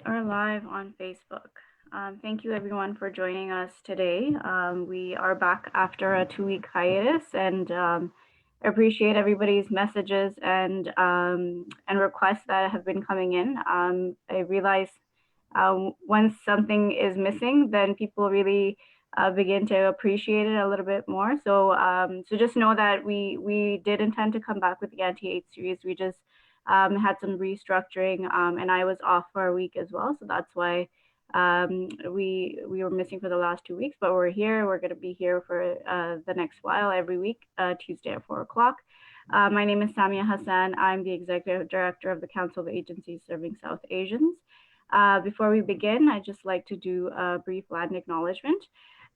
are live on Facebook. Thank you everyone for joining us today. We are back after a 2-week hiatus and appreciate everybody's messages and requests that have been coming in. I realize once something is missing, then people really begin to appreciate it a little bit more. So just know that we did intend to come back with the anti-hate series. We just had some restructuring, and I was off for a week as well. So that's why we were missing for the last 2 weeks, but we're here. We're going to be here for the next while every week, Tuesday at 4 o'clock. My name is Samia Hassan. I'm the Executive Director of the Council of Agencies Serving South Asians. Before we begin, I'd just like to do a brief land acknowledgement.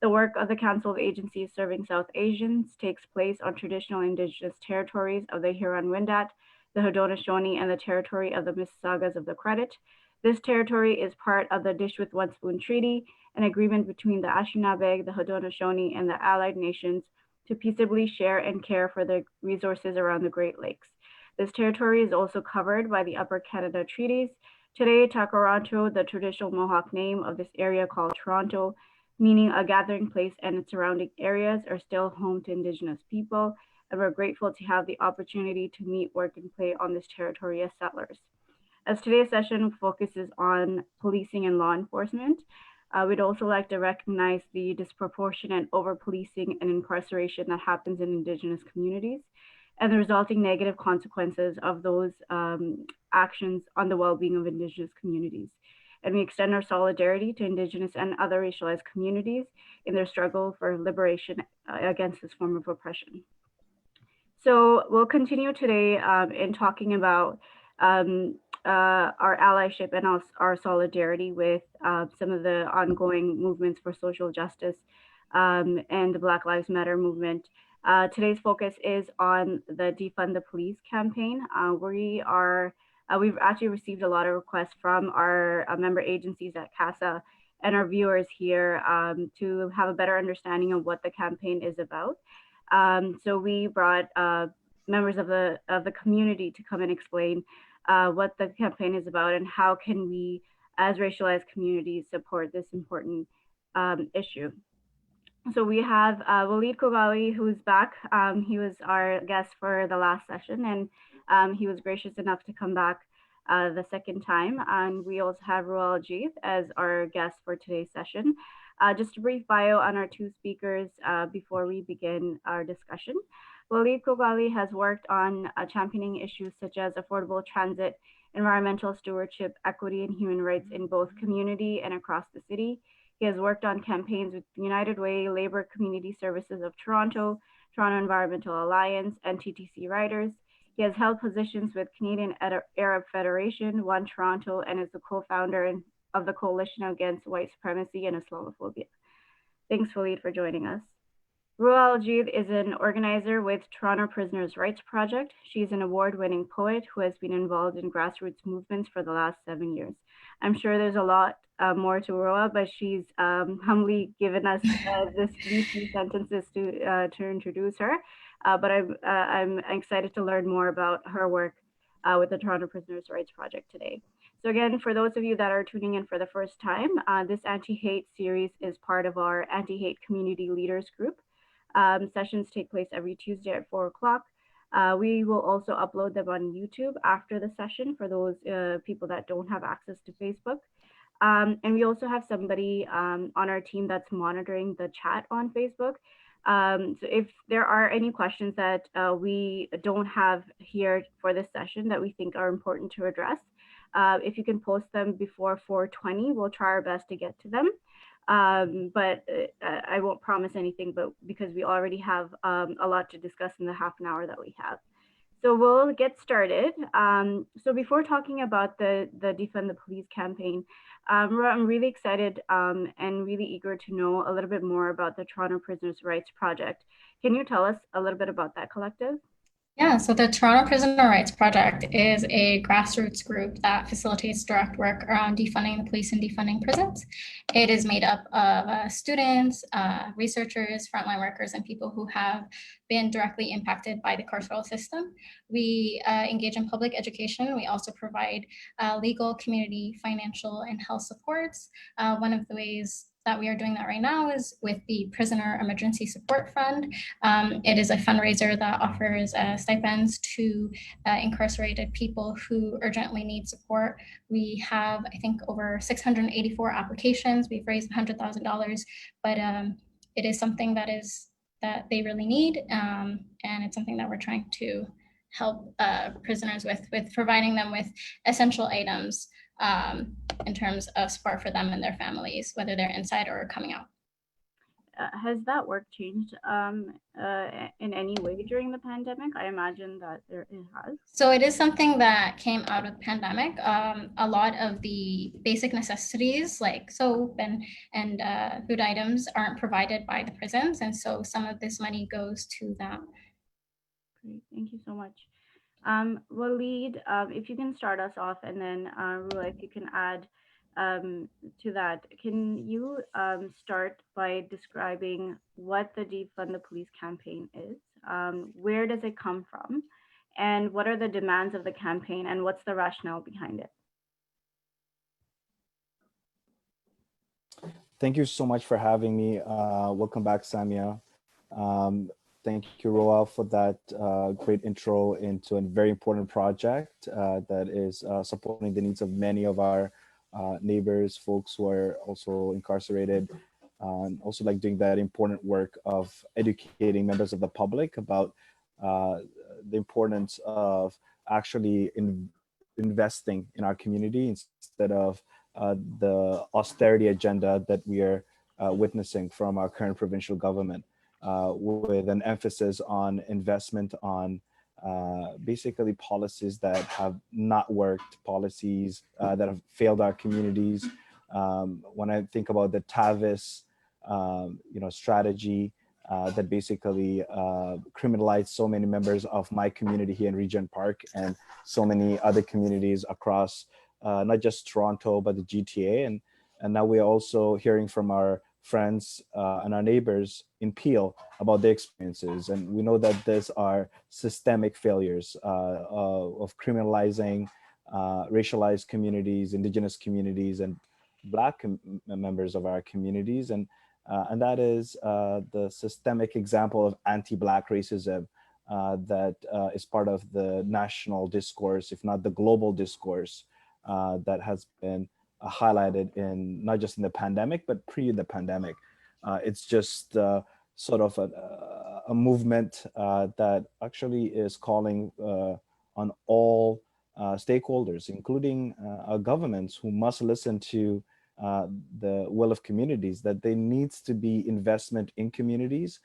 The work of the Council of Agencies Serving South Asians takes place on traditional Indigenous territories of the Huron-Wendat, the Haudenosaunee, and the territory of the Mississaugas of the Credit. This territory is part of the Dish with One Spoon Treaty, an agreement between the Anishinaabe, the Haudenosaunee, and the allied nations to peaceably share and care for the resources around the Great Lakes. This territory is also covered by the Upper Canada Treaties. Today, Takaranto, the traditional Mohawk name of this area called Toronto, meaning a gathering place, and its surrounding areas are still home to Indigenous people, and we're grateful to have the opportunity to meet, work, and play on this territory as settlers. As today's session focuses on policing and law enforcement, we'd also like to recognize the disproportionate over-policing and incarceration that happens in Indigenous communities and the resulting negative consequences of those actions on the well-being of Indigenous communities. And we extend our solidarity to Indigenous and other racialized communities in their struggle for liberation against this form of oppression. So we'll continue today in talking about our allyship and our solidarity with some of the ongoing movements for social justice and the Black Lives Matter movement. Today's focus is on the Defund the Police campaign. We've actually received a lot of requests from our member agencies at CASA and our viewers here to have a better understanding of what the campaign is about. So we brought members of the community to come and explain what the campaign is about and how can we, as racialized communities, support this important issue. So we have Walied Khogali, who's back. He was our guest for the last session, and he was gracious enough to come back the second time. And we also have Roua Aljied as our guest for today's session. Just a brief bio on our two speakers before we begin our discussion. Walied Khogali has worked on championing issues such as affordable transit, environmental stewardship, equity, and human rights in both community and across the city. He has worked on campaigns with United Way, Labour Community Services of Toronto, Toronto Environmental Alliance, and TTC Riders. He has held positions with Canadian Arab Federation, One Toronto, and is the co-founder of the Coalition Against White Supremacy and Islamophobia. Thanks, Walied, for joining us. Roua Aljied is an organizer with Toronto Prisoners' Rights Project. She's an award-winning poet who has been involved in grassroots movements for the last 7 years. I'm sure there's a lot more to Roua, but she's humbly given us this few sentences to introduce her. But I'm excited to learn more about her work with the Toronto Prisoners' Rights Project today. So again, for those of you that are tuning in for the first time, this anti-hate series is part of our anti-hate community leaders group. Sessions take place every Tuesday at 4 o'clock. We will also upload them on YouTube after the session for those people that don't have access to Facebook. And we also have somebody on our team that's monitoring the chat on Facebook. So if there are any questions that we don't have here for this session that we think are important to address, if you can post them before 4:20, we'll try our best to get to them. But I won't promise anything, but because we already have a lot to discuss in the half an hour that we have. So we'll get started. So before talking about the Defund the Police campaign, I'm really excited and really eager to know a little bit more about the Toronto Prisoners' Rights Project. Can you tell us a little bit about that collective? Yeah, so the Toronto Prisoner Rights Project is a grassroots group that facilitates direct work around defunding the police and defunding prisons. It is made up of students, researchers, frontline workers, and people who have been directly impacted by the carceral system. We engage in public education. We also provide legal, community, financial, and health supports. One of the ways that we are doing that right now is with the Prisoner Emergency Support Fund. It is a fundraiser that offers stipends to incarcerated people who urgently need support. We have, I think, over 684 applications. We've raised $100,000, but it is something that they really need, and it's something that we're trying to help prisoners with providing them with essential items in terms of support for them and their families, whether they're inside or coming out. Has that work changed in any way during the pandemic? I imagine that it has. So it is something that came out of the pandemic. A lot of the basic necessities like soap and food items aren't provided by the prisons, and so some of this money goes to that. Great, thank you so much. Waleed, if you can start us off, and then Roua, if you can add to that. Can you start by describing what the Defund the Police campaign is? Where does it come from? And what are the demands of the campaign, and what's the rationale behind it? Thank you so much for having me. Welcome back, Samia. Thank you, Roa, for that great intro into a very important project that is supporting the needs of many of our neighbors, folks who are also incarcerated, and also like doing that important work of educating members of the public about the importance of actually investing in our community instead of the austerity agenda that we are witnessing from our current provincial government, with an emphasis on investment on basically policies that have not worked, policies that have failed our communities. When I think about the TAVIS, strategy that basically criminalized so many members of my community here in Regent Park and so many other communities across not just Toronto, but the GTA. And now we're also hearing from our friends and our neighbors in Peel about their experiences. And we know that these are systemic failures of criminalizing racialized communities, Indigenous communities, and Black members of our communities. And that is the systemic example of anti-Black racism that is part of the national discourse, if not the global discourse, that has been highlighted in not just in the pandemic, but pre the pandemic. It's just sort of a movement that actually is calling on all stakeholders, including our governments, who must listen to the will of communities, that there needs to be investment in communities,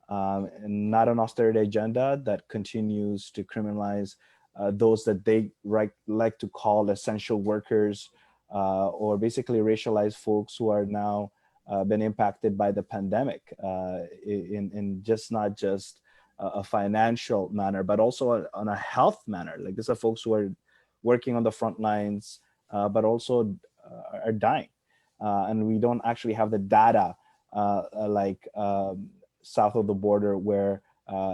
and not an austerity agenda that continues to criminalize those that they like to call essential workers, or basically racialized folks who are now been impacted by the pandemic in just not just a financial manner, but also on a health manner. Like these are folks who are working on the front lines, but also are dying. And we don't actually have the data south of the border where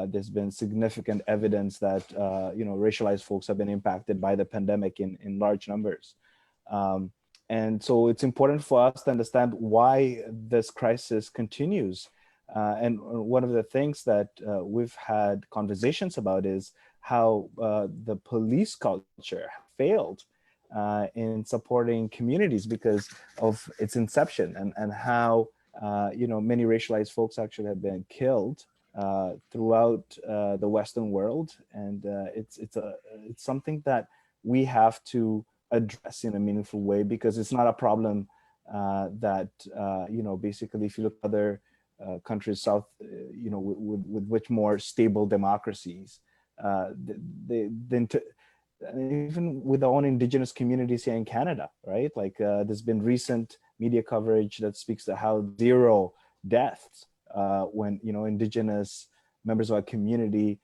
there's been significant evidence that racialized folks have been impacted by the pandemic in large numbers. And so it's important for us to understand why this crisis continues. And one of the things that we've had conversations about is how the police culture failed in supporting communities because of its inception, and how many racialized folks actually have been killed throughout the Western world. And it's something that we have to address in a meaningful way, because it's not a problem that basically, if you look at other countries south, with which more stable democracies, even with our own Indigenous communities here in Canada, right? Like there's been recent media coverage that speaks to how 0 deaths when Indigenous members of our community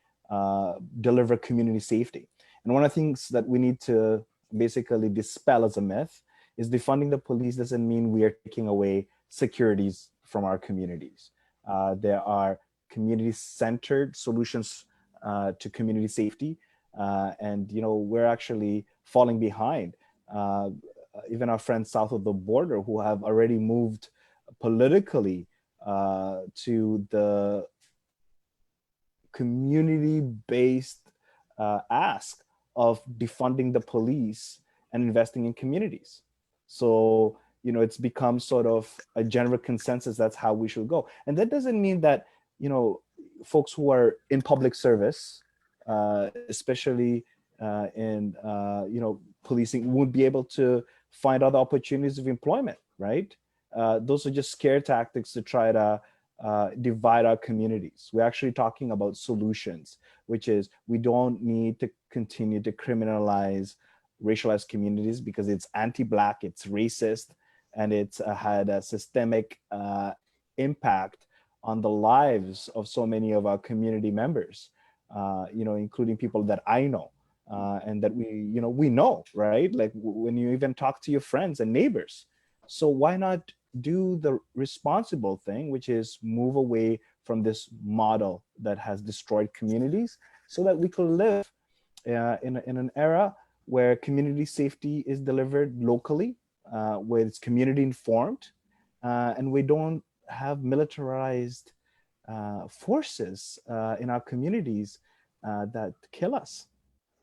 deliver community safety. And one of the things that we need to basically dispel as a myth is defunding the police doesn't mean we are taking away securities from our communities. There are community-centered solutions to community safety And, we're actually falling behind. Even our friends south of the border who have already moved politically to the community-based ask of defunding the police and investing in communities. So, it's become sort of a general consensus that's how we should go. And that doesn't mean that, folks who are in public service, especially in, policing, would be able to find other opportunities of employment, right? Those are just scare tactics to try to divide our communities. We're actually talking about solutions, which is we don't need to continue to criminalize racialized communities because it's anti-Black, it's racist, and it's had a systemic impact on the lives of so many of our community members, including people that I know. And that we know, right? Like when you even talk to your friends and neighbors. So why not do the responsible thing, which is move away from this model that has destroyed communities so that we could live in an era where community safety is delivered locally, where it's community informed, and we don't have militarized forces in our communities that kill us.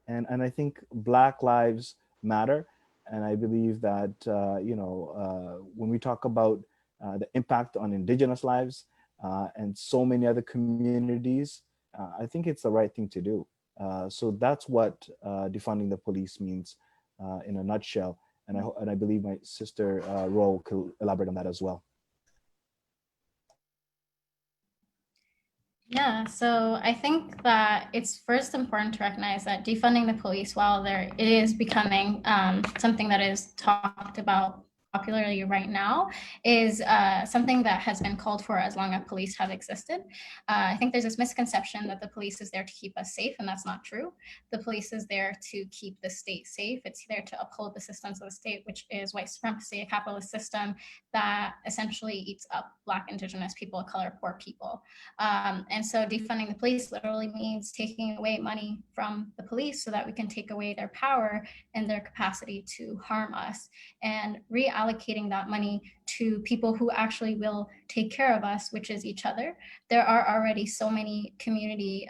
And I think Black lives matter. And I believe that, when we talk about the impact on Indigenous lives and so many other communities, I think it's the right thing to do. So that's what defunding the police means in a nutshell. And I believe my sister Roua could elaborate on that as well. Yeah, so I think that it's first important to recognize that defunding the police, while it is becoming something that is talked about popularly right now, is something that has been called for as long as police have existed. I think there's this misconception that the police is there to keep us safe, and that's not true. The police is there to keep the state safe. It's there to uphold the systems of the state, which is white supremacy, a capitalist system that essentially eats up Black, Indigenous people of color, poor people. And so defunding the police literally means taking away money from the police so that we can take away their power and their capacity to harm us, and reallocating that money to people who actually will take care of us, which is each other. There are already so many community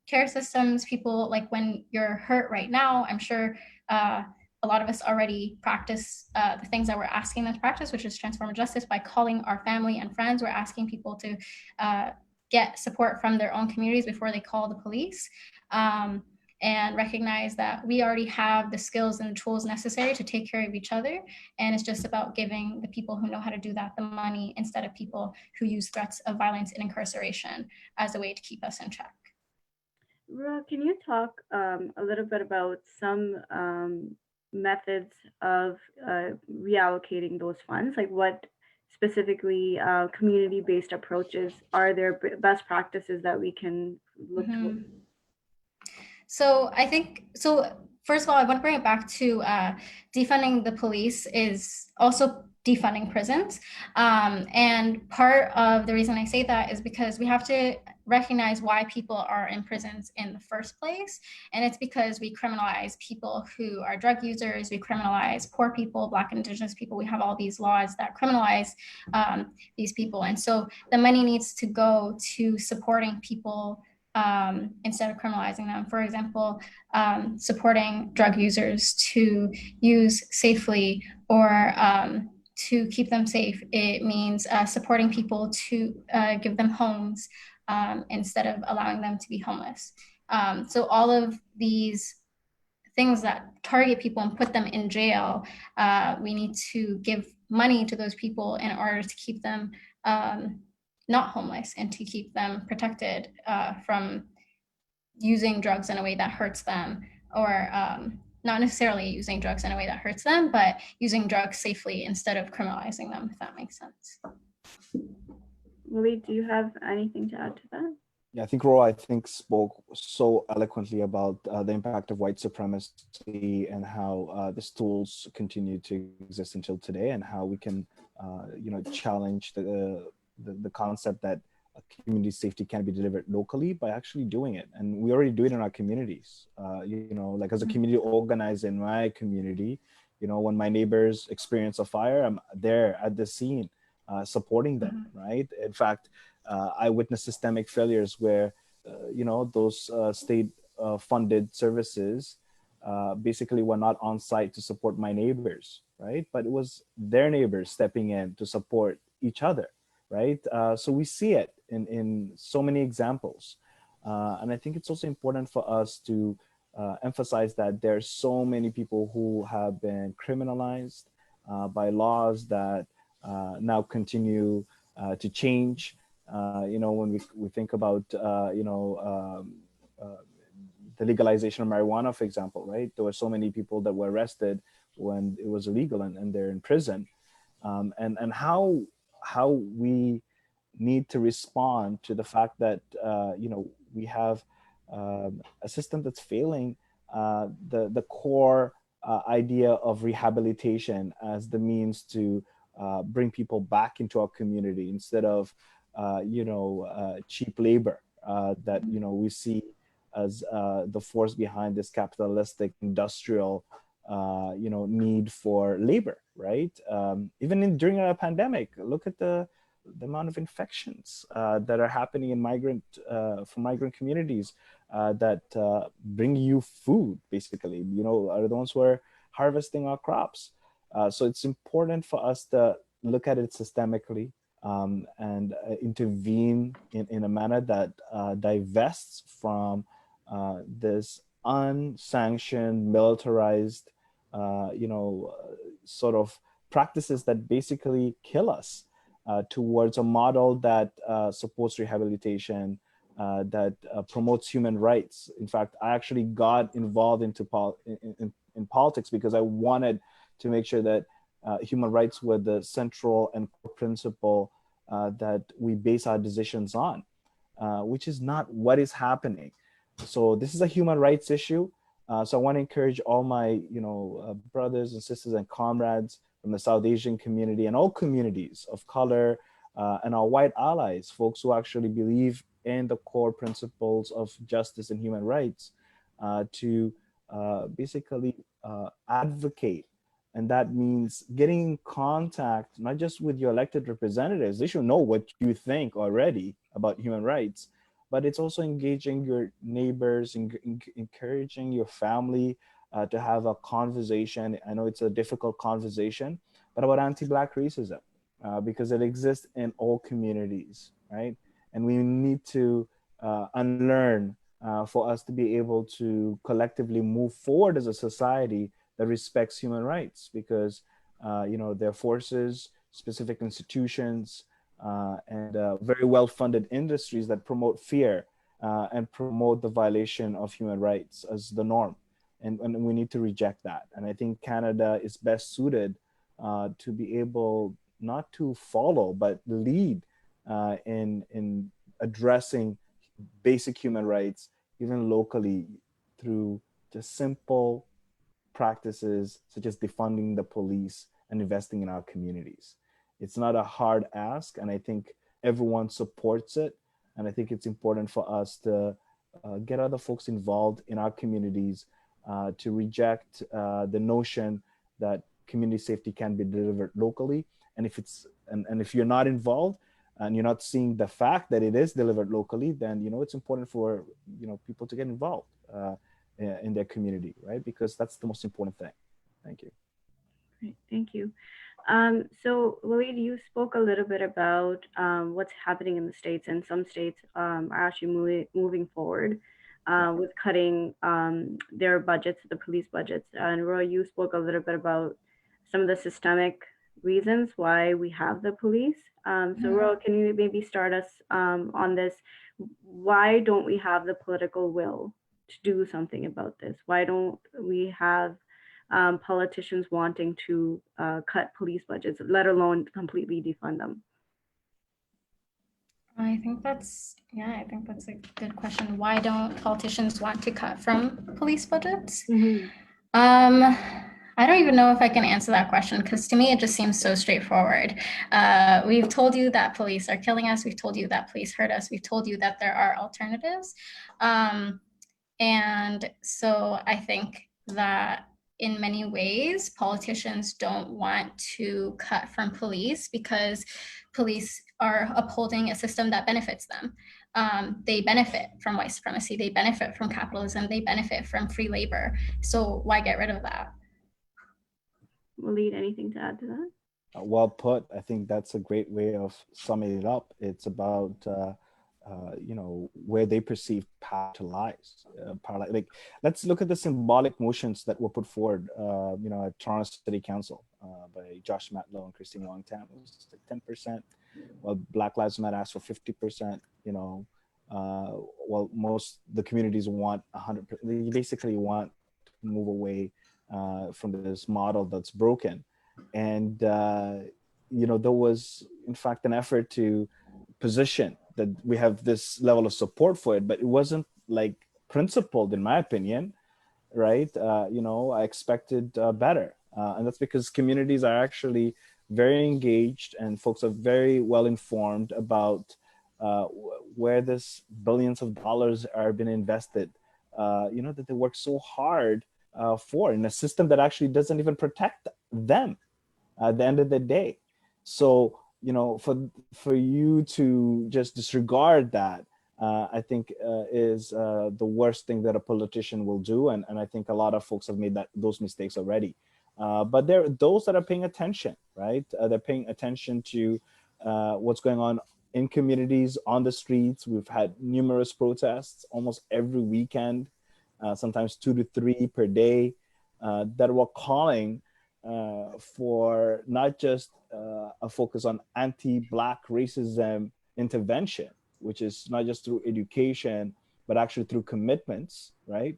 care systems. People, like when you're hurt right now, I'm sure a lot of us already practice the things that we're asking them to practice, which is transformative justice, by calling our family and friends. We're asking people to get support from their own communities before they call the police, and recognize that we already have the skills and the tools necessary to take care of each other. And it's just about giving the people who know how to do that the money, instead of people who use threats of violence and incarceration as a way to keep us in check. Roua, can you talk a little bit about some methods of reallocating those funds? Like what specifically community-based approaches are there, best practices that we can look to? So I think, so first of all, I want to bring it back to defunding the police is also defunding prisons. And part of the reason I say that is because we have to recognize why people are in prisons in the first place. And it's because we criminalize people who are drug users, we criminalize poor people, Black, Indigenous people. We have all these laws that criminalize these people. And so the money needs to go to supporting people instead of criminalizing them. For example, supporting drug users to use safely, or to keep them safe. It means supporting people to give them homes instead of allowing them to be homeless. So all of these things that target people and put them in jail, we need to give money to those people in order to keep them not homeless, and to keep them protected from using drugs in a way that hurts them, or not necessarily using drugs in a way that hurts them, but using drugs safely instead of criminalizing them, if that makes sense. Walied, do you have anything to add to that? Yeah, I think Roua, spoke so eloquently about the impact of white supremacy and how these tools continue to exist until today, and how we can, challenge the concept that community safety can be delivered locally by actually doing it. And we already do it in our communities. Like as a community organizer in my community, when my neighbors experience a fire, I'm there at the scene supporting them, right? In fact, I witnessed systemic failures where, those state funded services basically were not on site to support my neighbors, right? But it was their neighbors stepping in to support each other, right? So we see it in so many examples. And I think it's also important for us to emphasize that there are so many people who have been criminalized by laws that now continue to change. When we think about, the legalization of marijuana, for example, right? There were so many people that were arrested when it was illegal, and they're in prison. And how we need to respond to the fact that we have a system that's failing the core idea of rehabilitation as the means to bring people back into our community instead of cheap labor that we see as the force behind this capitalistic industrial need for labor, right? Even during a pandemic, look at the amount of infections that are happening in from migrant communities that bring you food, basically, are the ones who are harvesting our crops. So it's important for us to look at it systemically and intervene in a manner that divests from this unsanctioned, militarized, sort of practices that basically kill us towards a model that supports rehabilitation, that promotes human rights. In fact, I actually got involved in politics because I wanted to make sure that human rights were the central and core principle that we base our decisions on, which is not what is happening. So this is a human rights issue. So I want to encourage all my, brothers and sisters and comrades from the South Asian community and all communities of color and our white allies, folks who actually believe in the core principles of justice and human rights, to basically advocate. And that means getting in contact, not just with your elected representatives, they should know what you think already about human rights, but it's also engaging your neighbors, encouraging your family to have a conversation. I know it's a difficult conversation, but about anti-Black racism, because it exists in all communities, right? And we need to unlearn for us to be able to collectively move forward as a society that respects human rights, because there are forces, specific institutions, and very well-funded industries that promote fear and promote the violation of human rights as the norm. And we need to reject that. And I think Canada is best suited to be able not to follow, but lead in addressing basic human rights, even locally, through just simple practices such as defunding the police and investing in our communities. It's not a hard ask, and I think everyone supports it. And I think it's important for us to get other folks involved in our communities to reject the notion that community safety can be delivered locally. And if you're not involved and you're not seeing the fact that it is delivered locally, then it's important for people to get involved in their community, right? Because that's the most important thing. Thank you. Great, thank you. So Walied, you spoke a little bit about what's happening in the States, and some states are actually moving forward with cutting their budgets, the police budgets. And Roua, you spoke a little bit about some of the systemic reasons why we have the police. So Roua, can you maybe start us on this? Why don't we have the political will to do something about this? Why don't we have politicians wanting to cut police budgets, let alone completely defund them? I think that's a good question. Why don't politicians want to cut from police budgets? Mm-hmm. I don't even know if I can answer that question because to me it just seems so straightforward. We've told you that police are killing us. We've told you that police hurt us. We've told you that there are alternatives. And so I think that in many ways, politicians don't want to cut from police because police are upholding a system that benefits them. They benefit from white supremacy, they benefit from capitalism, they benefit from free labor. So why get rid of that? Waleed, anything to add to that? Well put. I think that's a great way of summing it up. It's about where they perceive power to lies. Like, let's look at the symbolic motions that were put forward, at Toronto City Council by Josh Matlow and Christine Wong-Tam. It was like 10%. Well, Black Lives Matter asked for 50%. Well, most the communities want 100%. They basically want to move away from this model that's broken. And there was in fact an effort to position that we have this level of support for it, but it wasn't like principled, in my opinion, right? I expected better, and that's because communities are actually very engaged and folks are very well informed about where this billions of dollars are being invested, that they work so hard for in a system that actually doesn't even protect them at the end of the day. So, for you to just disregard that, I think is the worst thing that a politician will do. And I think a lot of folks have made those mistakes already. But there are those that are paying attention, right? They're paying attention to what's going on in communities, on the streets. We've had numerous protests almost every weekend, sometimes 2 to 3 per day, that were calling for not just a focus on anti-Black racism intervention, which is not just through education, but actually through commitments, right?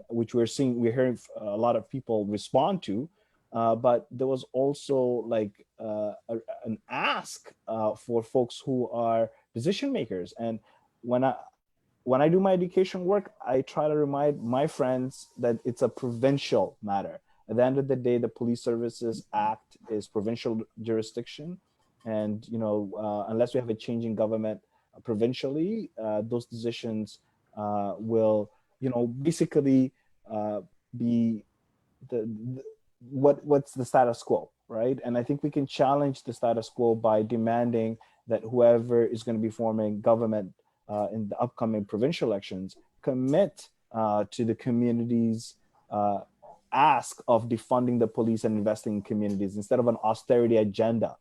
Which we're hearing a lot of people respond to. But there was also like an ask for folks who are decision makers. And when I do my education work, I try to remind my friends that it's a provincial matter. At the end of the day, the Police Services Act is provincial jurisdiction. And, unless we have a change in government provincially, those decisions will, basically be what's the status quo, right? And I think we can challenge the status quo by demanding that whoever is going to be forming government in the upcoming provincial elections commit to the community's ask of defunding the police and investing in communities instead of an austerity agenda.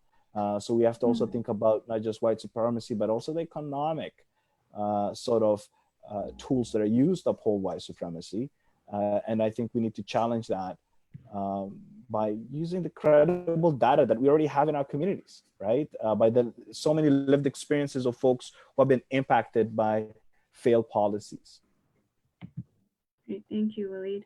So we have to also think about not just white supremacy, but also the economic tools that are used to uphold white supremacy. And I think we need to challenge that by using the credible data that we already have in our communities, right? By so many lived experiences of folks who have been impacted by failed policies. Great, thank you, Waleed.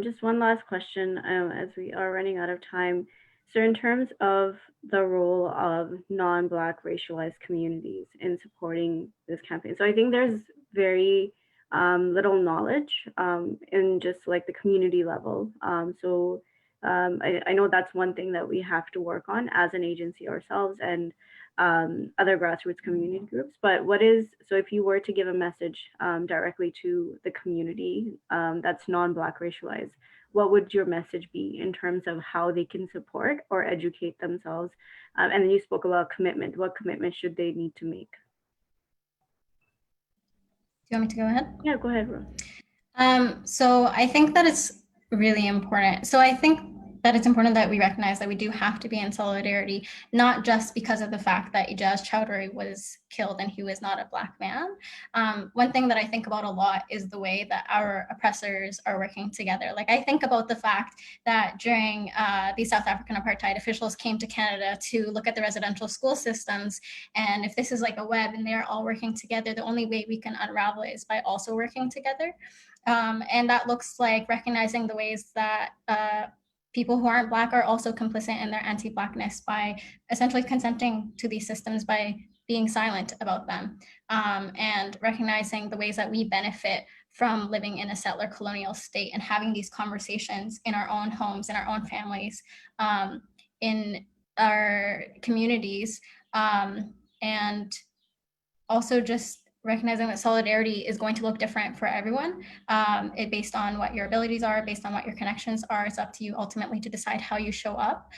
Just one last question as we are running out of time. So in terms of the role of non-Black racialized communities in supporting this campaign, so I think there's very little knowledge in just like the community level. I know that's one thing that we have to work on as an agency ourselves and other grassroots community groups. But so if you were to give a message directly to the community that's non-Black racialized, what would your message be in terms of how they can support or educate themselves? And then you spoke about commitment. What commitment should they need to make? Do you want me to go ahead? Yeah, go ahead, Roua. So I think that it's really important. So I think that it's important that we recognize that we do have to be in solidarity, not just because of the fact that Ijaz Chowdhury was killed and he was not a Black man. One thing that I think about a lot is the way that our oppressors are working together. Like I think about the fact that during the South African apartheid, officials came to Canada to look at the residential school systems. And if this is like a web and they're all working together, the only way we can unravel it is by also working together. And that looks like recognizing the ways that people who aren't Black are also complicit in their anti-Blackness by essentially consenting to these systems by being silent about them, and recognizing the ways that we benefit from living in a settler colonial state and having these conversations in our own homes, in our own families, in our communities, and also just recognizing that solidarity is going to look different for everyone, based on what your abilities are, based on what your connections are. It's up to you ultimately to decide how you show up.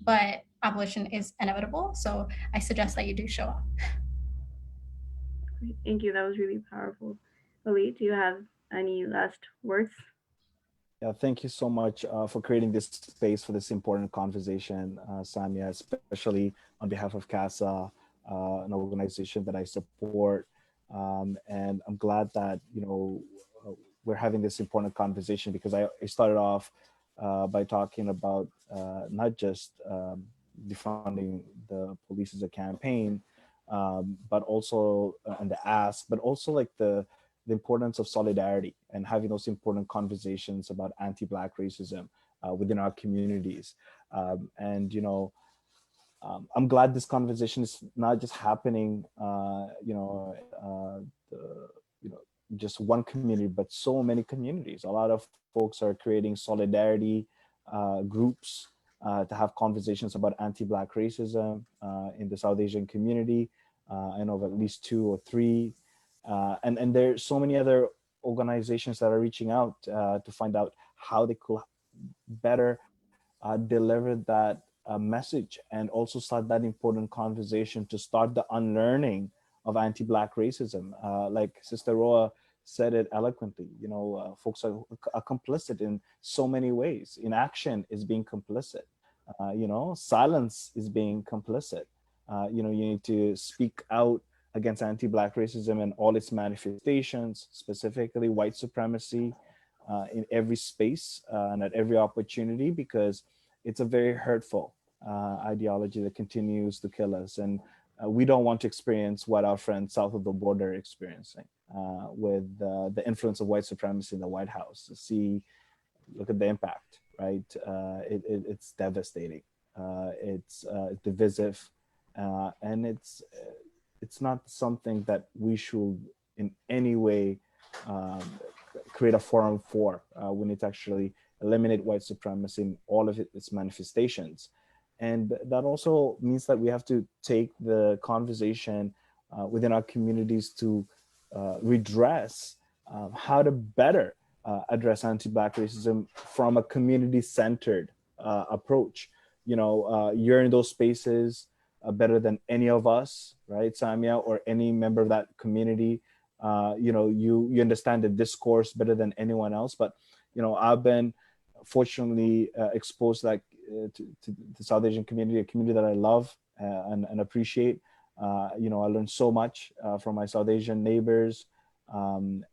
But abolition is inevitable, so I suggest that you do show up. Great. Thank you. That was really powerful. Walied, do you have any last words? Yeah, thank you so much for creating this space for this important conversation, Samia, especially on behalf of CASA, an organization that I support. And I'm glad that, we're having this important conversation, because I started off by talking about not just defunding the police as a campaign, but also and the ask, but also like the importance of solidarity and having those important conversations about anti-Black racism within our communities. I'm glad this conversation is not just happening, just one community, but so many communities. A lot of folks are creating solidarity groups to have conversations about anti-Black racism in the South Asian community. I know of at least 2 or 3. And there's so many other organizations that are reaching out to find out how they could better deliver that message, and also start that important conversation to start the unlearning of anti-Black racism. Like Sister Roua said it eloquently, folks are complicit in so many ways. Inaction is being complicit. Silence is being complicit. You need to speak out against anti-Black racism and all its manifestations, specifically white supremacy, in every space and at every opportunity, because it's a very hurtful ideology that continues to kill us. And we don't want to experience what our friends south of the border are experiencing with the influence of white supremacy in the White House. Look at the impact, right? It's devastating. It's divisive, and it's not something that we should in any way create a forum for. We need to actually eliminate white supremacy in all of its manifestations. And that also means that we have to take the conversation within our communities to redress how to better address anti-Black racism from a community-centered approach. You're in those spaces better than any of us, right, Samia, or any member of that community. You understand the discourse better than anyone else. But I've been fortunately exposed to the South Asian community, a community that I love and appreciate. I learned so much from my South Asian neighbors and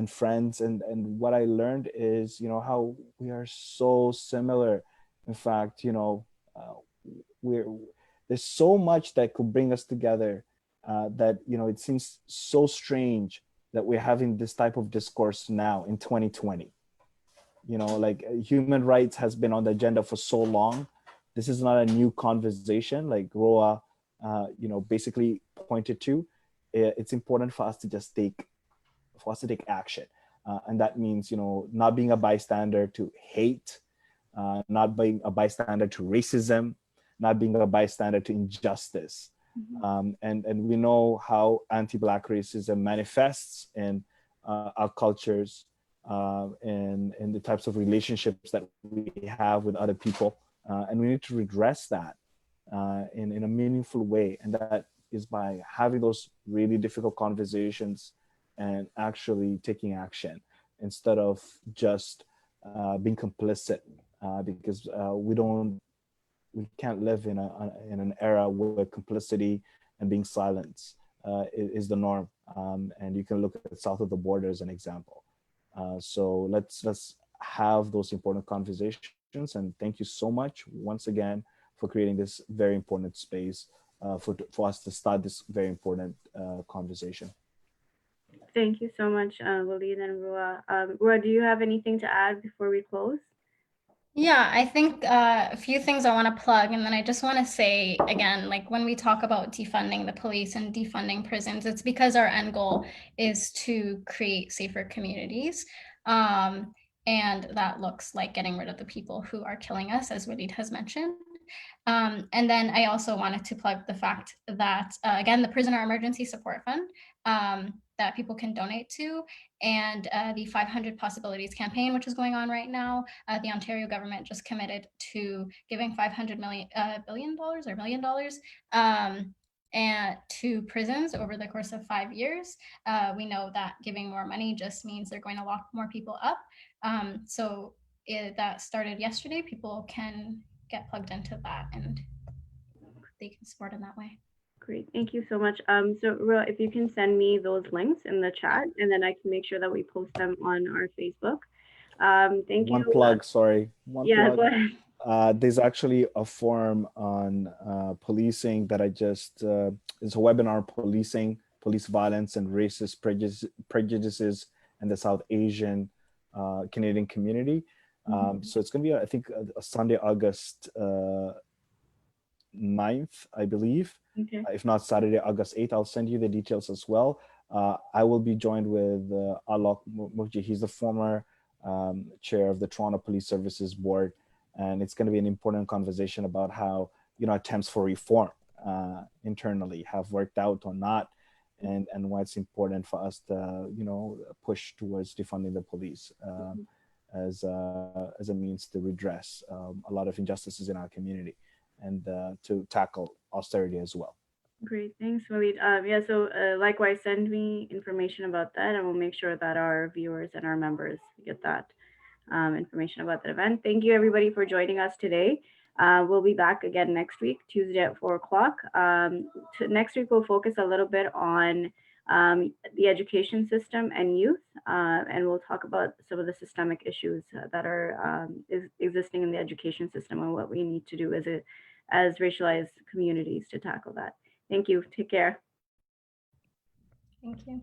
friends, and what I learned is how we are so similar. In fact, there's so much that could bring us together, that it seems so strange that we're having this type of discourse now in 2020. Like human rights has been on the agenda for so long. This is not a new conversation, like Roua basically pointed to. It's important for us to take action, and that means not being a bystander to hate, not being a bystander to racism, not being a bystander to injustice. Mm-hmm. And we know how anti-Black racism manifests in our cultures, and the types of relationships that we have with other people. And we need to redress that in a meaningful way. And that is by having those really difficult conversations and actually taking action instead of just being complicit, because we can't live in an era where complicity and being silent is the norm. And you can look at south of the border as an example. So let's have those important conversations. And thank you so much once again for creating this very important space for us to start this very important conversation. Thank you so much, Walied and Roua. Roua, do you have anything to add before we close? Yeah, I think a few things I want to plug, and then I just want to say again, like when we talk about defunding the police and defunding prisons, it's because our end goal is to create safer communities. Um, and that looks like getting rid of the people who are killing us, as Walied has mentioned. And then I also wanted to plug the fact that, again, the Prisoner Emergency Support Fund that people can donate to, and the 500 Possibilities campaign, which is going on right now. The Ontario government just committed to giving $500 billion or $1 million and to prisons over the course of 5 years. We know that giving more money just means they're going to lock more people up. That started yesterday. People can get plugged into that and they can support in that way. Great, thank you so much. So Roua, if you can send me those links in the chat, and then I can make sure that we post them on our Facebook. Thank you. One plug, sorry. One Yeah, plug. go ahead. There's actually a forum on policing that I just, it's a webinar on policing, police violence and racist prejudices in the South Asian Canadian community. So it's going to be, I think, a Sunday, August 9th, I believe. Okay. If not Saturday, August 8th. I'll send you the details as well. I will be joined with Alok Mukji. He's the former chair of the Toronto Police Services Board. And it's going to be an important conversation about how, attempts for reform internally have worked out or not, and why it's important for us to, push towards defunding the police as a means to redress a lot of injustices in our community and to tackle austerity as well. Great, thanks, Walied. Yeah, so likewise, send me information about that, and we'll make sure that our viewers and our members get that information about the event. Thank you, everybody, for joining us today. We'll be back again next week, Tuesday at 4 o'clock. Next week, we'll focus a little bit on the education system and youth, and we'll talk about some of the systemic issues that are existing in the education system and what we need to do as racialized communities to tackle that. Thank you. Take care. Thank you.